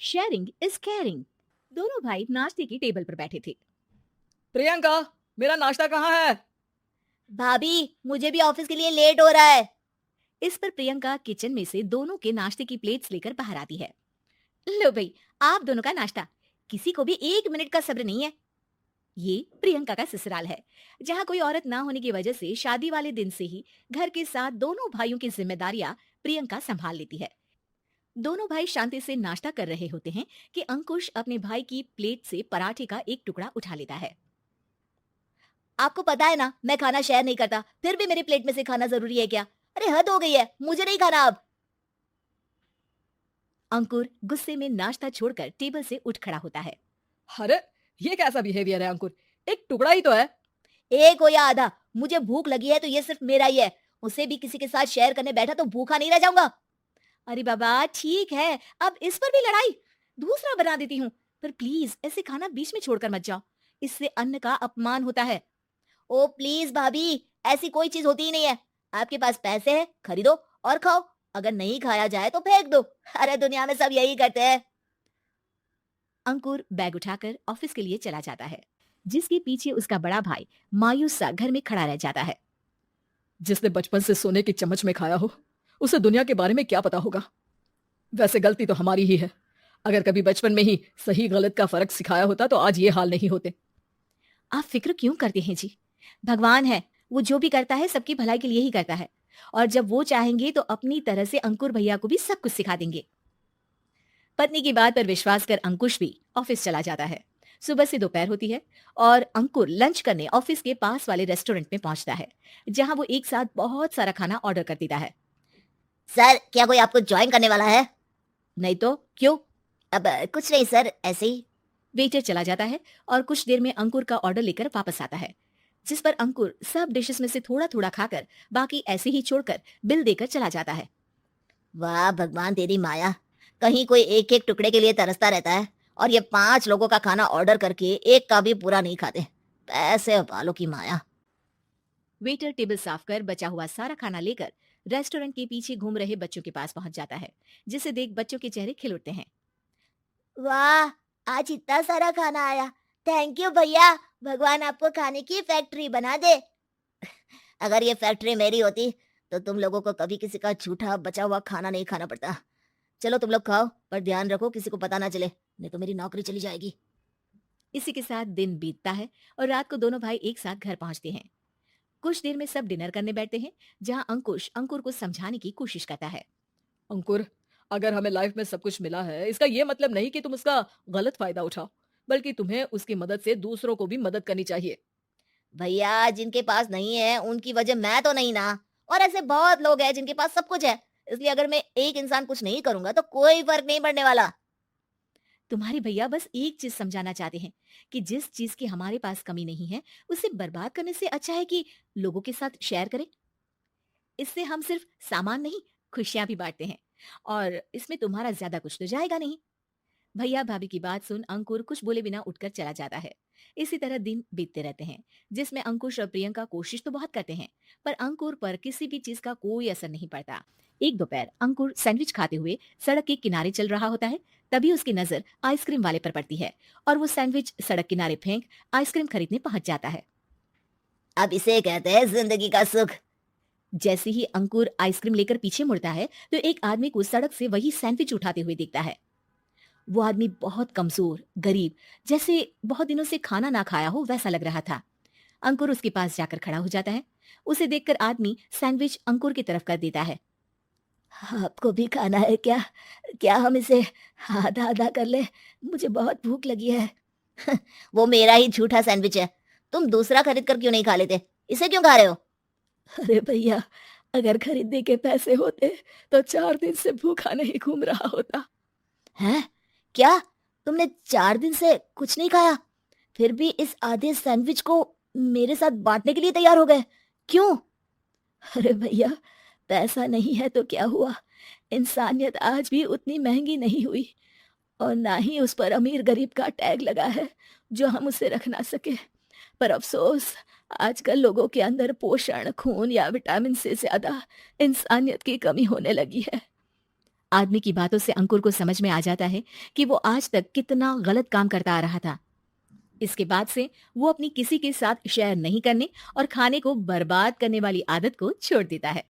Sharing is caring. दोनों भाई नाश्ते की टेबल पर बैठे थे। प्रियंका, मेरा नाश्ता कहाँ है? भाभी, मुझे भी ऑफिस के लिए लेट हो रहा है। इस पर प्रियंका किचन में से दोनों के नाश्ते की प्लेट्स लेकर बाहर आती है। लो भाई, आप दोनों का नाश्ता। किसी को भी 1 मिनट का सब्र नहीं है। ये प्रियंका का ससुराल है, जहाँ कोई औरत ना होने की वजह से शादी वाले दिन से ही घर के साथ दोनों भाइयों की जिम्मेदारियां प्रियंका संभाल लेती है। दोनों भाई शांति से नाश्ता कर रहे होते हैं कि अंकुश अपने भाई की प्लेट से पराठे का एक टुकड़ा उठा लेता है। आपको पता है ना, मैं खाना शेयर नहीं करता, फिर भी मेरी प्लेट में से खाना जरूरी है क्या? अरे हद हो गई है, मुझे नहीं खाना अब। अंकुर गुस्से में नाश्ता छोड़कर टेबल से उठ खड़ा होता है। अरे, ये कैसा बिहेवियर है अंकुर? एक टुकड़ा ही तो है। एक हो या आधा, मुझे भूख लगी है तो ये सिर्फ मेरा ही है। उसे भी किसी के साथ शेयर करने बैठा तो भूखा नहीं रह जाऊंगा। अरे बाबा ठीक है, अब इस पर भी लड़ाई। दूसरा बना देती हूँ, पर प्लीज ऐसे खाना बीच में छोड़कर मत जाओ। इससे अन्न का अपमान होता है। ओ प्लीज भाभी, ऐसी कोई चीज होती ही नहीं है। आपके पास पैसे हैं, खरीदो और खाओ। अगर नहीं खाया जाए तो फेंक दो। अरे दुनिया में सब यही करते हैं। अंकुर बैग उठाकर ऑफिस के लिए चला जाता है, जिसके पीछे उसका बड़ा भाई मायूस सा घर में खड़ा रह जाता है। जिसने बचपन से सोने की चम्मच में खाया हो, उसे दुनिया के बारे में क्या पता होगा। वैसे गलती तो हमारी ही है। अगर कभी बचपन में ही सही गलत का फर्क सिखाया होता तो आज ये हाल नहीं होते। आप फिक्र क्यों करते हैं जी? भगवान है, वो जो भी करता है सबकी भलाई के लिए ही करता है। और जब वो चाहेंगे तो अपनी तरह से अंकुर भैया को भी सब कुछ सिखा देंगे। पत्नी की बात पर विश्वास कर अंकुश भी ऑफिस चला जाता है। सुबह से दोपहर होती है और अंकुर लंच करने ऑफिस के पास वाले रेस्टोरेंट में पहुंचता है, जहां वो एक साथ बहुत सारा खाना ऑर्डर कर देता है। सर, क्या कोई आपको ज्वाइन करने वाला है? नहीं तो क्यों? अब कुछ नहीं सर, ऐसे ही। वेटर चला जाता है और कुछ देर में अंकुर का ऑर्डर लेकर वापस आता है, जिस पर अंकुर सब डिशेस में से थोड़ा थोड़ा खाकर बाकी ऐसे ही छोड़कर बिल देकर चला जाता है। वाह भगवान तेरी माया, कहीं कोई एक एक टुकड़े के लिए तरसता रहता है और ये 5 लोगों का खाना ऑर्डर करके एक का भी पूरा नहीं खाते। पैसे वालों की माया। वेटर टेबल साफ कर बचा हुआ सारा खाना लेकर रेस्टोरेंट के पीछे घूम रहे बच्चों के पास पहुंच जाता है, जिसे देख बच्चों के चेहरे खिल उठते हैं। वाह, आज इतना सारा खाना आया। थैंक यू भैया, भगवान आपको खाने की फैक्ट्री बना दे। अगर ये फैक्ट्री मेरी होती तो तुम लोगों को कभी किसी का झूठा बचा हुआ खाना नहीं खाना पड़ता। चलो तुम लोग खाओ, पर ध्यान रखो किसी को पता ना चले, नहीं तो मेरी नौकरी चली जाएगी। इसी के साथ दिन बीतता है और रात को दोनों भाई एक साथ घर पहुंचते हैं। कुछ देर में सब डिनर करने बैठते हैं, जहां अंकुश अंकुर को समझाने की कोशिश करता है। अंकुर, अगर हमें लाइफ में सब कुछ मिला है, इसका ये मतलब नहीं कि तुम उसका गलत फायदा उठाओ, बल्कि तुम्हें उसकी मदद से दूसरों को भी मदद करनी चाहिए। भैया, जिनके पास नहीं है उनकी वजह मैं तो नहीं ना। और ऐसे बहुत लोग हैं जिनके पास सब कुछ है। इसलिए अगर मैं एक इंसान कुछ नहीं करूंगा तो कोई फर्क नहीं पड़ने वाला। तुम्हारे भैया बस एक चीज समझाना चाहते हैं कि जिस चीज की हमारे पास कमी नहीं है, उसे बर्बाद करने से अच्छा है कि लोगों के साथ शेयर करें। इससे हम सिर्फ सामान नहीं, खुशियां भी बांटते हैं, और इसमें तुम्हारा ज्यादा कुछ तो जाएगा नहीं। भैया भाभी की बात सुन अंकुर कुछ बोले बिना उठकर चला जाता है। इसी तरह दिन बीतते रहते हैं, जिसमें अंकुश और प्रियंका कोशिश तो बहुत करते हैं, पर अंकुर पर किसी भी चीज का कोई असर नहीं पड़ता। एक दोपहर अंकुर सैंडविच खाते हुए सड़क के किनारे चल रहा होता है। तभी उसकी नजर आइसक्रीम वाले पर पड़ती है और वो सैंडविच सड़क किनारे फेंक आइसक्रीम खरीदने पहुंच जाता है। अब इसे कहते हैं जिंदगी का सुख। जैसे ही अंकुर आइसक्रीम लेकर पीछे मुड़ता है तो एक आदमी को सड़क से वही सैंडविच उठाते हुए दिखता है। वो आदमी बहुत कमजोर, गरीब, जैसे बहुत दिनों से खाना ना खाया हो वैसा लग रहा था। अंकुर उसके पास जाकर खड़ा हो जाता है। उसे देखकर आदमी सैंडविच अंकुर की तरफ कर देता है। आपको भी खाना है क्या? क्या हम इसे आधा आधा कर ले? मुझे बहुत भूख लगी है। वो मेरा ही झूठा सैंडविच है, तुम दूसरा खरीद कर क्यों नहीं खा लेते? इसे क्यों खा रहे हो? अरे भैया, अगर खरीदने के पैसे होते तो 4 दिन से भूखा नहीं घूम रहा होता। हैं? क्या तुमने 4 दिन से कुछ नहीं खाया, फिर भी इस आधे सैंडविच को मेरे साथ बांटने के लिए तैयार हो गए? क्यों? अरे भैया, पैसा नहीं है तो क्या हुआ, इंसानियत आज भी उतनी महंगी नहीं हुई, और ना ही उस पर अमीर गरीब का टैग लगा है जो हम उसे रख ना सके। पर अफसोस, आजकल लोगों के अंदर पोषण, खून या विटामिन से ज्यादा इंसानियत की कमी होने लगी है। आदमी की बातों से अंकुर को समझ में आ जाता है कि वो आज तक कितना गलत काम करता आ रहा था। इसके बाद से वो अपनी किसी के साथ शेयर नहीं करने और खाने को बर्बाद करने वाली आदत को छोड़ देता है।